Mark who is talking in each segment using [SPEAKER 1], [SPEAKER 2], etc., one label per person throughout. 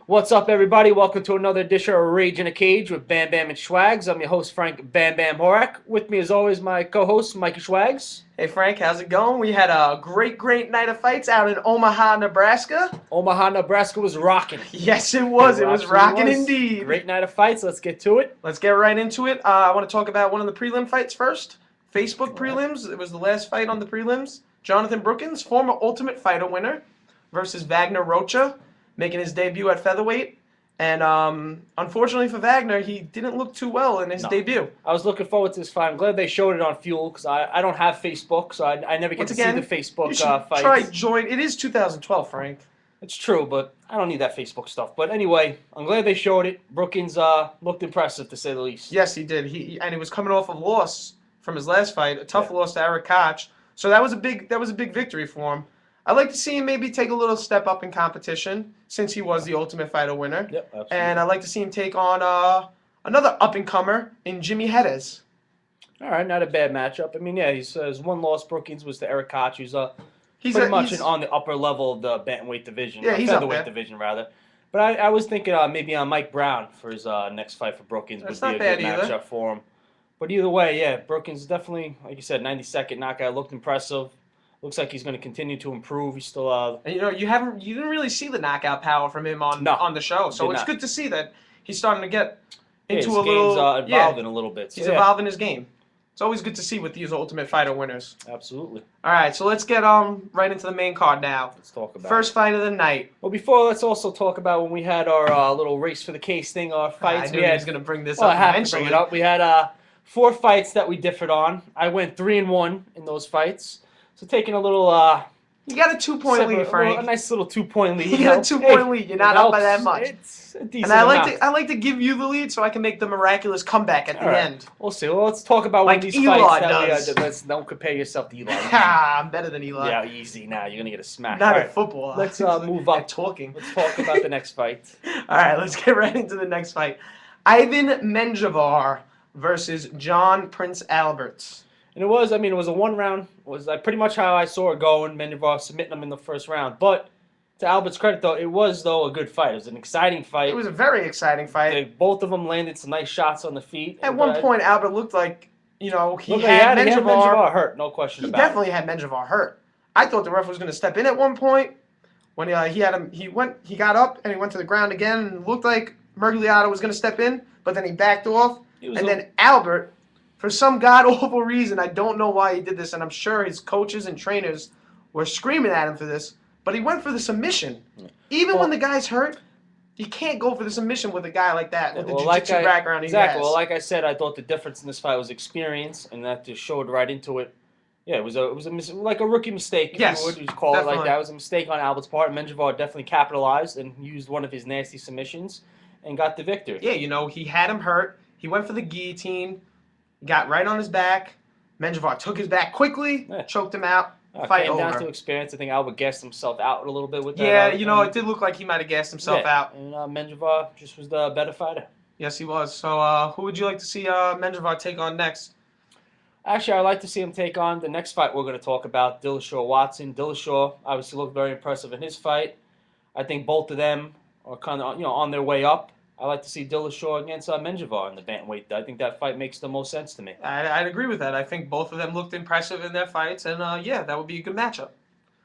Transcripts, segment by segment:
[SPEAKER 1] What's up, everybody? Welcome to another edition of Rage in a Cage with Bam Bam and Schwaggs. I'm your host, Frank Bam Bam Horak. With me, as always, my co-host, Mikey Schwaggs.
[SPEAKER 2] Hey Frank, how's it going? We had a great night of fights out in Omaha, Nebraska.
[SPEAKER 1] Omaha, Nebraska was rocking.
[SPEAKER 2] Yes, it was. It was rocking indeed.
[SPEAKER 1] Great night of fights. Let's get to it.
[SPEAKER 2] Let's get right into it. I want to talk about one of the prelim fights first. Facebook prelims. It was the last fight on the prelims. Jonathan Brookins, former Ultimate Fighter winner, versus Wagner Rocha, making his debut at featherweight. And unfortunately for Wagner, he didn't look too well in his debut.
[SPEAKER 1] I was looking forward to this fight. I'm glad they showed it on Fuel because I don't have Facebook, so I never get to see the Facebook fights.
[SPEAKER 2] Try join. It is 2012, Frank.
[SPEAKER 1] It's true, but I don't need that Facebook stuff. But anyway, I'm glad they showed it. Brookins looked impressive, to say the least.
[SPEAKER 2] Yes, he did. And he was coming off a loss from his last fight, a tough loss to Eric Koch. So that was a big victory for him. I'd like to see him maybe take a little step up in competition since he was the Ultimate Fighter winner.
[SPEAKER 1] Yep, absolutely.
[SPEAKER 2] And I'd like to see him take on another up-and-comer in Jimmy Hedges.
[SPEAKER 1] All right, not a bad matchup. I mean, yeah, his one loss, Brookins, was to Eric Koch, who's pretty much on the upper level of the bantamweight division.
[SPEAKER 2] Yeah, he's
[SPEAKER 1] featherweight division, rather. But I was thinking maybe on Mike Brown for his next fight for Brookins would be a good matchup for him. But either way, yeah, Brookins definitely, like you said, 92nd knockout, looked impressive. Looks like he's going to continue to improve. He's still
[SPEAKER 2] and you didn't really see the knockout power from him on the show. So it's good to see that he's starting to get into a little
[SPEAKER 1] evolving a little bit.
[SPEAKER 2] So he's evolving his game. It's always good to see with these Ultimate Fighter winners.
[SPEAKER 1] Absolutely.
[SPEAKER 2] All right, so let's get right into the main card now.
[SPEAKER 1] Let's talk about
[SPEAKER 2] first fight of the night.
[SPEAKER 1] Well, let's also talk about when we had our little race for the case thing, our fights.
[SPEAKER 2] I knew he was going to bring this
[SPEAKER 1] up.
[SPEAKER 2] I have to
[SPEAKER 1] bring it up. We had 4 fights that we differed on. I went 3-1 in those fights. So taking a little
[SPEAKER 2] you got a 2-point lead, Frank.
[SPEAKER 1] A nice little 2-point lead.
[SPEAKER 2] You got a 2-point lead. You're not up by that much.
[SPEAKER 1] It's a decent
[SPEAKER 2] amount. I like to give you the lead so I can make the miraculous comeback at the end.
[SPEAKER 1] We'll see. Well, let's talk about
[SPEAKER 2] like
[SPEAKER 1] these
[SPEAKER 2] Eli
[SPEAKER 1] fights
[SPEAKER 2] does.
[SPEAKER 1] Don't compare yourself to Eli.
[SPEAKER 2] I'm better than Eli.
[SPEAKER 1] Yeah, easy. Now you're gonna get a smack.
[SPEAKER 2] Not at football.
[SPEAKER 1] Let's move up.
[SPEAKER 2] Talking.
[SPEAKER 1] Let's talk about the next fight.
[SPEAKER 2] All right, let's get right into the next fight. Ivan Menjivar versus John Prince Alberts.
[SPEAKER 1] And it was a 1-round. It was pretty much how I saw it going. Menjivar submitting him in the first round. But to Albert's credit, though, it was a good fight. It was an exciting fight.
[SPEAKER 2] It was a very exciting fight.
[SPEAKER 1] Both of them landed some nice shots on the feet.
[SPEAKER 2] At one point, Albert looked like, he had
[SPEAKER 1] Menjivar hurt, no question about it.
[SPEAKER 2] He definitely had Menjivar hurt. I thought the ref was going to step in at one point. When he got up and he went to the ground again and looked like Mergliato was going to step in, but then he backed off. And then Albert, for some god-awful reason, I don't know why he did this, and I'm sure his coaches and trainers were screaming at him for this, but he went for the submission. Even when the guy's hurt, you can't go for the submission with a guy like that, with the jiu-jitsu background he has.
[SPEAKER 1] Exactly. Well, like I said, I thought the difference in this fight was experience, and that just showed right into it. Yeah, it was like a rookie mistake, if you would call it like that. It was a mistake on Albert's part. Menjivar definitely capitalized and used one of his nasty submissions and got the victory.
[SPEAKER 2] Yeah, he had him hurt. He went for the guillotine. Got right on his back. Menjivar took his back quickly, choked him out. Fight
[SPEAKER 1] came
[SPEAKER 2] over.
[SPEAKER 1] Down to experience. I think Albert gassed himself out a little bit with that.
[SPEAKER 2] Yeah, it did look like he might have gassed himself out.
[SPEAKER 1] And Menjivar just was the better fighter.
[SPEAKER 2] Yes, he was. So who would you like to see Menjivar take on next?
[SPEAKER 1] Actually, I'd like to see him take on the next fight we're going to talk about, Dillashaw Watson. Dillashaw obviously looked very impressive in his fight. I think both of them are kind of on their way up. I like to see Dillashaw against Menjivar in the bantamweight. I think that fight makes the most sense to me.
[SPEAKER 2] I'd agree with that. I think both of them looked impressive in their fights, and that would be a good matchup.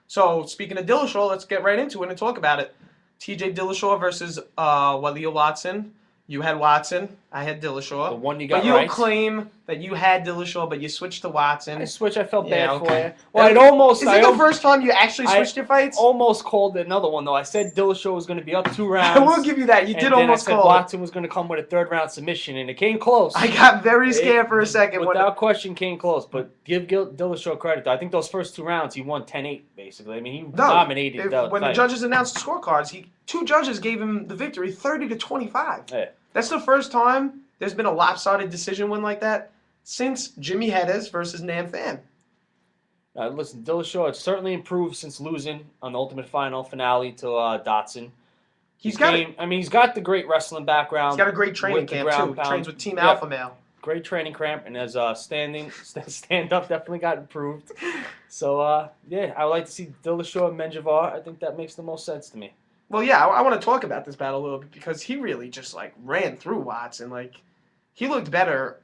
[SPEAKER 2] So speaking of Dillashaw, let's get right into it and talk about it. TJ Dillashaw versus Walia Watson. You had Watson. I had Dillashaw.
[SPEAKER 1] The one you got
[SPEAKER 2] right. But you don't claim that you had Dillashaw, but you switched to Watson.
[SPEAKER 1] I switched. I felt bad for you. Well, Is it
[SPEAKER 2] the first time you actually switched your fights?
[SPEAKER 1] Almost called another one, though. I said Dillashaw was going to be up 2 rounds.
[SPEAKER 2] I will give you that. You did almost call it.
[SPEAKER 1] Watson was going to come with a 3rd-round submission, and it came close.
[SPEAKER 2] I got very scared for a second.
[SPEAKER 1] Without question, came close. But give Dillashaw credit, though. I think those first 2 rounds, he won 10-8, basically. I mean, he dominated.
[SPEAKER 2] When the judges announced the scorecards, 2 judges gave him the victory, 30-25.
[SPEAKER 1] Yeah.
[SPEAKER 2] That's the first time there's been a lopsided decision win like that since Jimmy Hedges versus Nam Pham.
[SPEAKER 1] Listen, Dillashaw has certainly improved since losing on the Ultimate Final finale to Dotson. He's got the great wrestling background.
[SPEAKER 2] He's got a great training camp, too. He trains with Team Alpha Male.
[SPEAKER 1] Great training camp, and his stand-up definitely got improved. So, I would like to see Dillashaw and Menjivar. I think that makes the most sense to me.
[SPEAKER 2] Well, yeah, I want to talk about this battle a little bit because he really just like ran through Watson. Like he looked better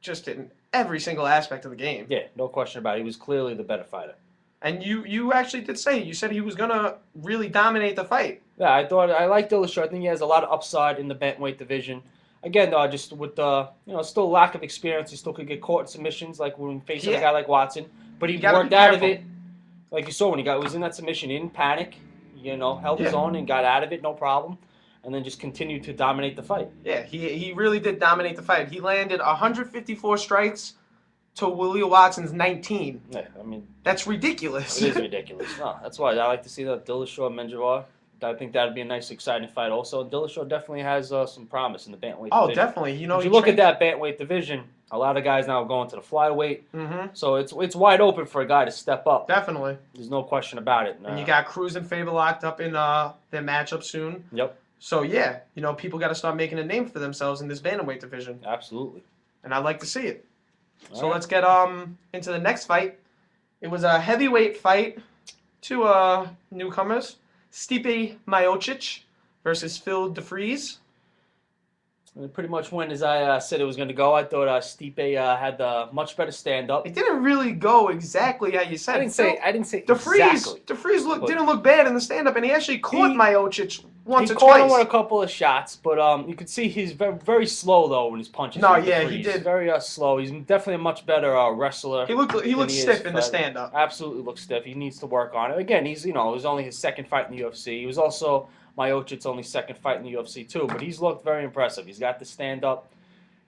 [SPEAKER 2] just in every single aspect of the game.
[SPEAKER 1] Yeah, no question about it. He was clearly the better fighter.
[SPEAKER 2] And you actually did say you said he was gonna really dominate the fight.
[SPEAKER 1] Yeah, I like Dillashaw. I think he has a lot of upside in the bantamweight division. Again, though, just with the still lack of experience, he still could get caught in submissions like when facing a guy like Watson. But he worked out of it, like you saw when he was in that submission in panic. Held his own and got out of it, no problem, and then just continued to dominate the fight.
[SPEAKER 2] Yeah, he really did dominate the fight. He landed 154 strikes to Willie Watson's 19.
[SPEAKER 1] Yeah, I mean
[SPEAKER 2] that's ridiculous.
[SPEAKER 1] It is ridiculous. No, that's why I like to see that Dillashaw Menjivar. I think that'd be a nice, exciting fight. Also, Dillashaw definitely has some promise in the bantamweight division.
[SPEAKER 2] Oh, definitely.
[SPEAKER 1] If you look at that bantamweight division, a lot of guys now are going to the flyweight.
[SPEAKER 2] Mm-hmm.
[SPEAKER 1] So it's wide open for a guy to step up.
[SPEAKER 2] Definitely.
[SPEAKER 1] There's no question about it.
[SPEAKER 2] And you got Cruz and Faber locked up in their matchup soon.
[SPEAKER 1] Yep.
[SPEAKER 2] So yeah, people got to start making a name for themselves in this bantamweight division.
[SPEAKER 1] Absolutely.
[SPEAKER 2] And I'd like to see it.
[SPEAKER 1] All
[SPEAKER 2] so
[SPEAKER 1] right.
[SPEAKER 2] let's get into the next fight. It was a heavyweight fight. Two newcomers. Stipe Miocic versus Phil DeFries.
[SPEAKER 1] It pretty much went as I said it was going to go. I thought Stipe had the much better stand-up.
[SPEAKER 2] It didn't really go exactly how you said.
[SPEAKER 1] I didn't say
[SPEAKER 2] DeFries,
[SPEAKER 1] exactly.
[SPEAKER 2] DeFries didn't look bad in the stand-up, and he actually caught Miocic once or
[SPEAKER 1] He caught him
[SPEAKER 2] twice.
[SPEAKER 1] with a couple of shots, but you could see he's very, very slow though when his punches.
[SPEAKER 2] No,
[SPEAKER 1] with
[SPEAKER 2] yeah,
[SPEAKER 1] DeFries.
[SPEAKER 2] he did.
[SPEAKER 1] Very slow. He's definitely a much better wrestler.
[SPEAKER 2] He looked stiff in the stand-up.
[SPEAKER 1] Absolutely looks stiff. He needs to work on it. Again, it was only his second fight in the UFC. He was also Miocic's only second fight in the UFC too, but he's looked very impressive. He's got the stand-up.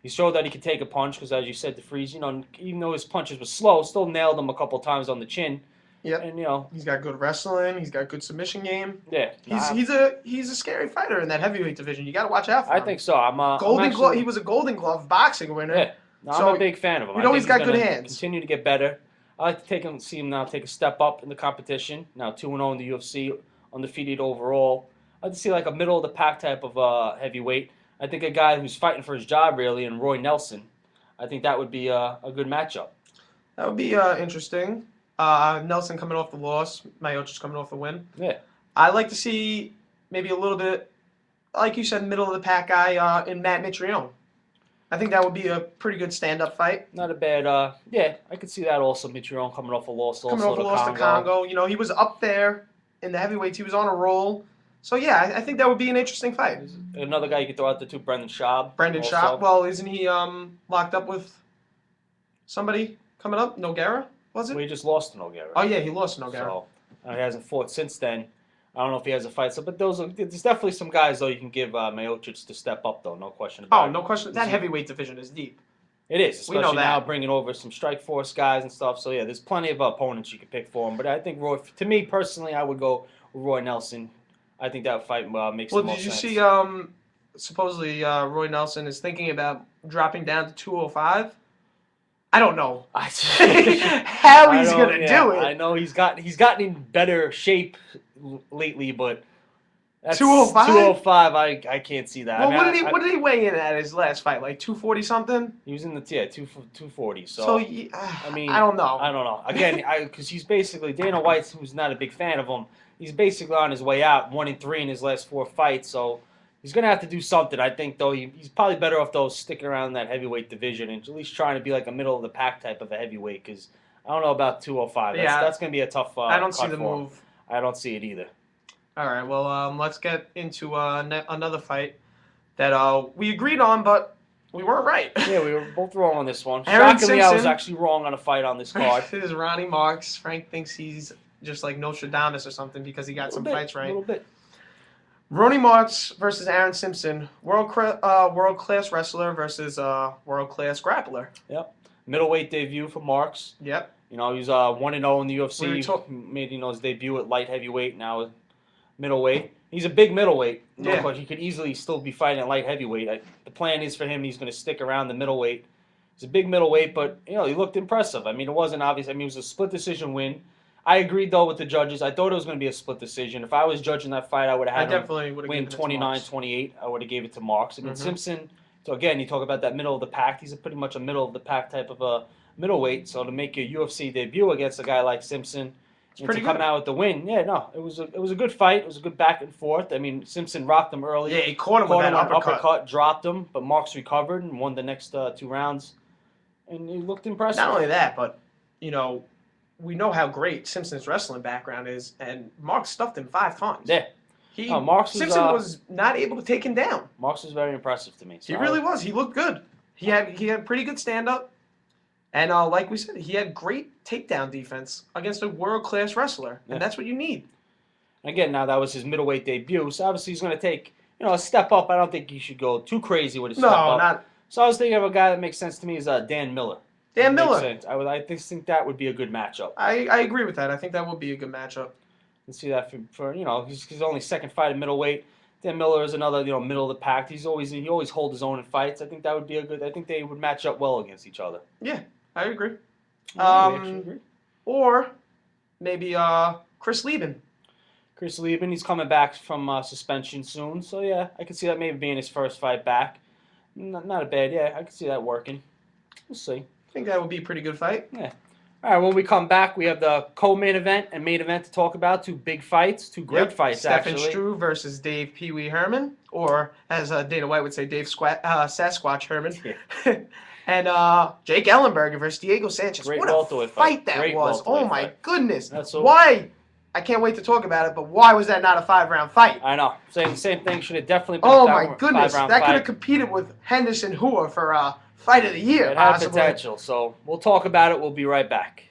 [SPEAKER 1] He showed that he could take a punch because, as you said, DeFries, even though his punches were slow, still nailed him a couple times on the chin.
[SPEAKER 2] Yep.
[SPEAKER 1] And
[SPEAKER 2] he's got good wrestling. He's got good submission game.
[SPEAKER 1] Yeah.
[SPEAKER 2] He's a scary fighter in that heavyweight division. You got to watch out for him.
[SPEAKER 1] I think so.
[SPEAKER 2] Glove. He was a Golden Glove boxing winner.
[SPEAKER 1] Yeah. No,
[SPEAKER 2] So,
[SPEAKER 1] I'm a big fan of him.
[SPEAKER 2] you know
[SPEAKER 1] I
[SPEAKER 2] he's
[SPEAKER 1] think
[SPEAKER 2] got good hands.
[SPEAKER 1] Continue to get better. I like to see him now take a step up in the competition. Now 2-0 in the UFC, undefeated overall. I'd like to see like a middle of the pack type of heavyweight. I think a guy who's fighting for his job really, and Roy Nelson. I think that would be a good matchup.
[SPEAKER 2] That would be interesting. Nelson coming off the loss, Miocic coming off the win.
[SPEAKER 1] Yeah.
[SPEAKER 2] I'd like to see maybe a little bit, like you said, middle of the pack guy in Matt Mitrione. I think that would be a pretty good stand-up fight.
[SPEAKER 1] Not a bad, yeah, I could see that also. Mitrione coming off a loss also
[SPEAKER 2] coming off a loss to Congo. He was up there in the heavyweights. He was on a roll. So, yeah, I think that would be an interesting fight.
[SPEAKER 1] Another guy you could throw out there too, Brendan Schaub.
[SPEAKER 2] Brendan Schaub. Well, isn't he locked up with somebody coming up? Nogueira, was it?
[SPEAKER 1] Well, he just lost to Nogueira.
[SPEAKER 2] Oh, yeah, he lost to Nogueira.
[SPEAKER 1] So, he hasn't fought since then. I don't know if he has a fight. So, but there's definitely some guys, though, you can give Miocic to step up, though. No question about it.
[SPEAKER 2] Oh, no question. That heavyweight division is deep.
[SPEAKER 1] It is, especially
[SPEAKER 2] we know that.
[SPEAKER 1] now bringing over some Strike Force guys and stuff. So, yeah, there's plenty of opponents you could pick for him. But I think to me, personally, I would go with Roy Nelson. I think that fight makes the most sense.
[SPEAKER 2] Did you see, supposedly Roy Nelson is thinking about dropping down to 205? I don't know how he's going to do it.
[SPEAKER 1] I know he's gotten in better shape lately, but
[SPEAKER 2] 205?
[SPEAKER 1] 205, I can't see that.
[SPEAKER 2] Well, what did he weigh in at his last fight? Like 240 something?
[SPEAKER 1] He was in the 240.
[SPEAKER 2] So
[SPEAKER 1] I mean,
[SPEAKER 2] I don't know.
[SPEAKER 1] I don't know. Again, because he's basically Dana White, who's not a big fan of him. He's basically on his way out, 1-3 in his last 4 fights. So he's gonna have to do something. I think though he's probably better off though sticking around in that heavyweight division and at least trying to be like a middle of the pack type of a heavyweight. Because I don't know about 205. That's gonna be a tough.
[SPEAKER 2] I don't see the
[SPEAKER 1] for him.
[SPEAKER 2] move.
[SPEAKER 1] I don't see it either.
[SPEAKER 2] All right, well, let's get into another fight that we agreed on, but we weren't right.
[SPEAKER 1] Yeah, we were both wrong on this one.
[SPEAKER 2] Aaron
[SPEAKER 1] Shockingly, I was
[SPEAKER 2] Simpson.
[SPEAKER 1] actually wrong on a fight on this card.
[SPEAKER 2] This is Ronnie Marks. Frank thinks he's just like Nostradamus or something because he got some fights right.
[SPEAKER 1] A little bit.
[SPEAKER 2] Ronnie Marks versus Aaron Simpson. World-class wrestler versus world-class grappler.
[SPEAKER 1] Yep. Middleweight debut for Marks.
[SPEAKER 2] Yep.
[SPEAKER 1] He was 1-0 in the UFC. Made his debut at light heavyweight. Now middleweight. He's a big middleweight.
[SPEAKER 2] Yeah.
[SPEAKER 1] But he could easily still be fighting at light heavyweight. The plan is for him. He's going to stick around the middleweight. He's a big middleweight, but he looked impressive. I mean, it wasn't obvious. I mean, it was a split decision win. I agreed though with the judges. I thought it was going to be a split decision. If I was judging that fight, I would have had him win 29-28. I would have gave it to Marks. I mean, Simpson. So again, you talk about that middle of the pack. He's pretty much a middle of the pack type of a middleweight. So to make your UFC debut against a guy like Simpson, and
[SPEAKER 2] pretty
[SPEAKER 1] to come
[SPEAKER 2] good.
[SPEAKER 1] out with the win. Yeah, no, it was a good fight. It was a good back and forth. I mean, Simpson rocked him early.
[SPEAKER 2] Yeah, he caught him with that uppercut.
[SPEAKER 1] Dropped him, but Marks recovered and won the next 2 rounds, and he looked impressive.
[SPEAKER 2] Not only that, but you know, we know how great Simpson's wrestling background is, and Marks stuffed him 5 times.
[SPEAKER 1] Yeah.
[SPEAKER 2] Simpson was not able to take him down.
[SPEAKER 1] Marks was very impressive to me.
[SPEAKER 2] So he really was. He looked good. He had pretty good stand up, and like we said, he had great takedown defense against a world class wrestler, and that's what you need.
[SPEAKER 1] Again, now that was his middleweight debut, so obviously he's going to take a step up. I don't think he should go too crazy with his step up.
[SPEAKER 2] Not.
[SPEAKER 1] So I was thinking of a guy that makes sense to me is Dan Miller.
[SPEAKER 2] Dan Miller.
[SPEAKER 1] I just think that would be a good matchup.
[SPEAKER 2] I agree with that. I think that would be a good matchup.
[SPEAKER 1] Let's see that for his only second fight in middleweight. Dan Miller is another middle of the pack. He always holds his own in fights. I think that would be a good. I think they would match up well against each other.
[SPEAKER 2] Yeah, I agree.
[SPEAKER 1] Agree.
[SPEAKER 2] Or maybe Chris Lieben.
[SPEAKER 1] Chris Lieben, he's coming back from suspension soon, so yeah, I could see that maybe being his first fight back. Not a bad, yeah, I could see that working. We'll see.
[SPEAKER 2] I think that would be a pretty good fight.
[SPEAKER 1] Yeah. All right, when we come back, we have the co-main event and main event to talk about. 2 big fights, 2 great fights,
[SPEAKER 2] Stephen
[SPEAKER 1] actually.
[SPEAKER 2] Struve versus Dave Pee Wee Herman, or as Dana White would say, Dave Sasquatch Herman.
[SPEAKER 1] Yeah.
[SPEAKER 2] And Jake Ellenberger versus Diego Sanchez.
[SPEAKER 1] Great
[SPEAKER 2] what a fight that was. Oh, my goodness. Why? I can't wait to talk about it, but why was that not a 5-round fight?
[SPEAKER 1] I know. Same thing. Should have definitely been
[SPEAKER 2] a
[SPEAKER 1] my
[SPEAKER 2] goodness. That could have competed with Henderson Hoover for Fight of the Year.
[SPEAKER 1] It had potential, so we'll talk about it. We'll be right back.